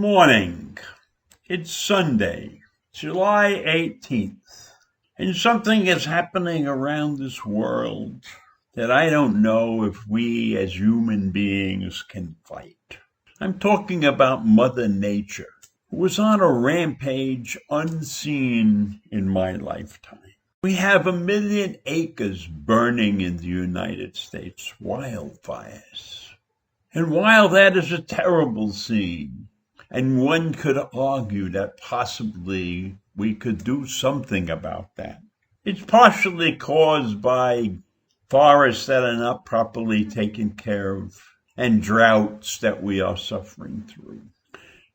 Morning. It's Sunday, July 18th, and something is happening around this world that I don't know if we as human beings can fight. I'm talking about Mother Nature, who was on a rampage unseen in my lifetime. We have 1 million acres burning in the United States, wildfires. And while that is a terrible scene, and one could argue that possibly we could do something about that, it's partially caused by forests that are not properly taken care of and droughts that we are suffering through.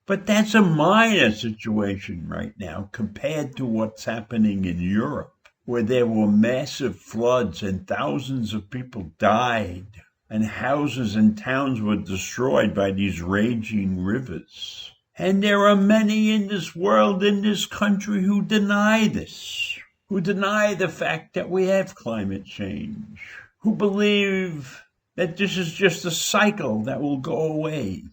But that's a minor situation right now compared to what's happening in Europe, where there were massive floods and thousands of people died, and houses and towns were destroyed by these raging rivers. And there are many in this world, in this country, who deny this, who deny the fact that we have climate change, who believe that this is just a cycle that will go away.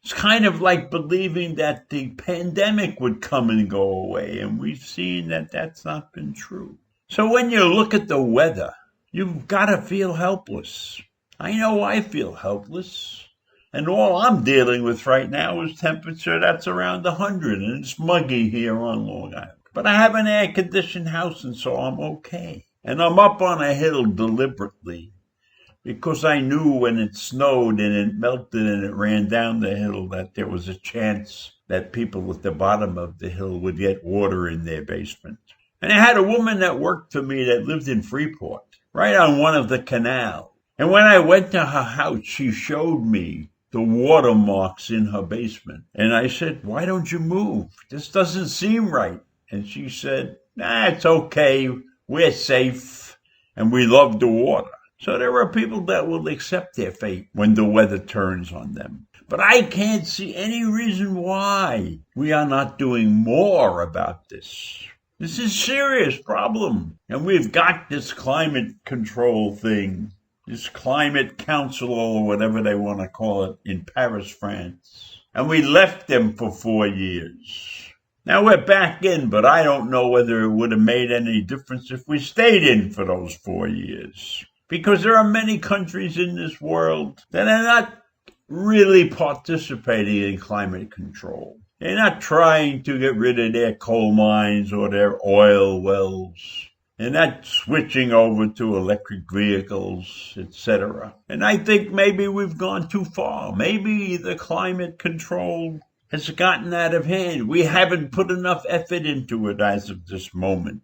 It's kind of like believing that the pandemic would come and go away, and we've seen that that's not been true. So when you look at the weather, you've got to feel helpless. I know I feel helpless, and all I'm dealing with right now is temperature that's around 100, and it's muggy here on Long Island. But I have an air-conditioned house, and so I'm okay. And I'm up on a hill deliberately, because I knew when it snowed and it melted and it ran down the hill that there was a chance that people at the bottom of the hill would get water in their basement. And I had a woman that worked for me that lived in Freeport, right on one of the canals. And when I went to her house, she showed me the watermarks in her basement. And I said, "Why don't you move? This doesn't seem right." And she said, "It's okay. We're safe. And we love the water." So there are people that will accept their fate when the weather turns on them. But I can't see any reason why we are not doing more about this. This is a serious problem. And we've got this climate control thing, this climate council or whatever they want to call it in Paris, France. And we left them for 4 years. Now we're back in, but I don't know whether it would have made any difference if we stayed in for those 4 years. Because there are many countries in this world that are not really participating in climate control. They're not trying to get rid of their coal mines or their oil wells. They're not switching over to electric vehicles, etc. And I think maybe we've gone too far. Maybe the climate control has gotten out of hand. We haven't put enough effort into it as of this moment.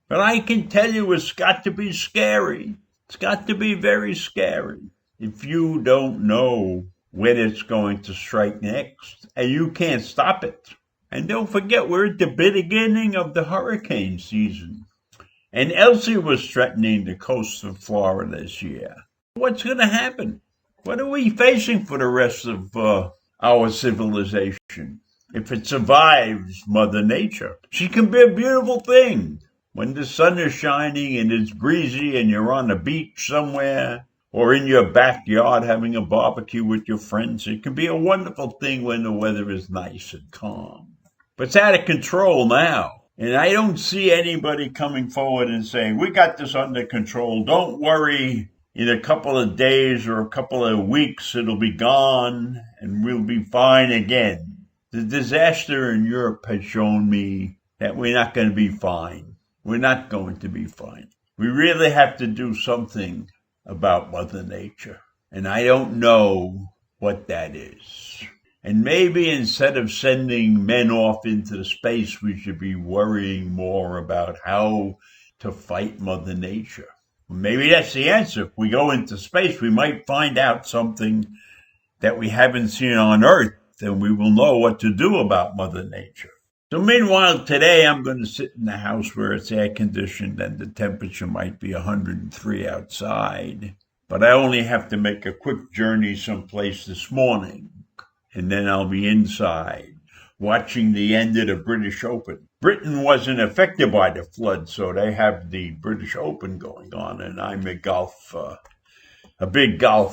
But I can tell you it's got to be scary. It's got to be very scary if you don't know when it's going to strike next, and you can't stop it. And don't forget, we're at the beginning of the hurricane season. And Elsie was threatening the coast of Florida this year. What's going to happen? What are we facing for the rest of our civilization? If it survives Mother Nature, she can be a beautiful thing. When the sun is shining and it's breezy and you're on the beach somewhere or in your backyard having a barbecue with your friends, it can be a wonderful thing when the weather is nice and calm. But it's out of control now. And I don't see anybody coming forward and saying, "We got this under control. Don't worry. In a couple of days or a couple of weeks, it'll be gone and we'll be fine again." The disaster in Europe has shown me that we're not going to be fine. We're not going to be fine. We really have to do something about Mother Nature. And I don't know what that is. And maybe instead of sending men off into space, we should be worrying more about how to fight Mother Nature. Maybe that's the answer. If we go into space, we might find out something that we haven't seen on Earth, and we will know what to do about Mother Nature. So meanwhile, today I'm going to sit in the house where it's air conditioned and the temperature might be 103 outside. But I only have to make a quick journey someplace this morning. And then I'll be inside watching the end of the British Open. Britain wasn't affected by the flood, so they have the British Open going on. And I'm a big golf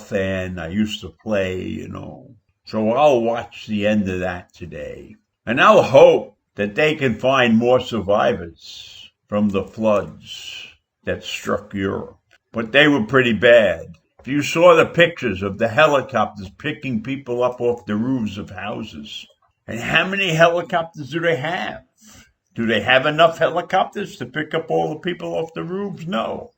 fan. I used to play, So I'll watch the end of that today. And I'll hope that they can find more survivors from the floods that struck Europe. But they were pretty bad. If you saw the pictures of the helicopters picking people up off the roofs of houses, and how many helicopters do they have? Do they have enough helicopters to pick up all the people off the roofs? No.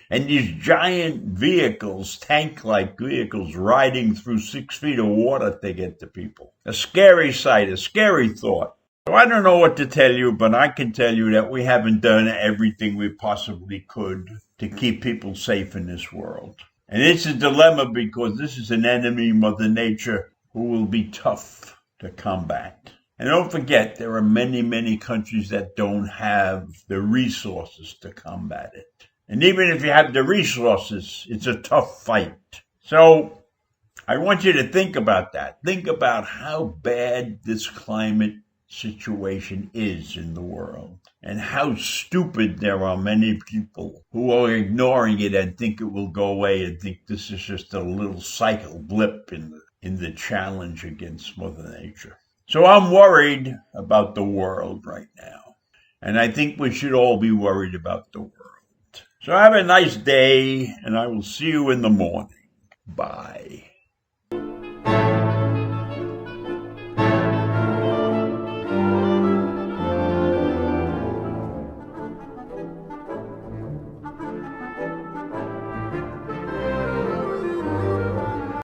And these giant vehicles, tank-like vehicles, riding through 6 feet of water to get to people. A scary sight, a scary thought. So I don't know what to tell you, but I can tell you that we haven't done everything we possibly could to keep people safe in this world. And it's a dilemma because this is an enemy, Mother Nature, who will be tough to combat. And don't forget, there are many, many countries that don't have the resources to combat it. And even if you have the resources, it's a tough fight. So I want you to think about that. Think about how bad this climate situation is in the world and how stupid there are many people who are ignoring it and think it will go away and think this is just a little cycle blip in the challenge against Mother Nature. So I'm worried about the world right now. And I think we should all be worried about the world. So have a nice day, and I will see you in the morning. Bye.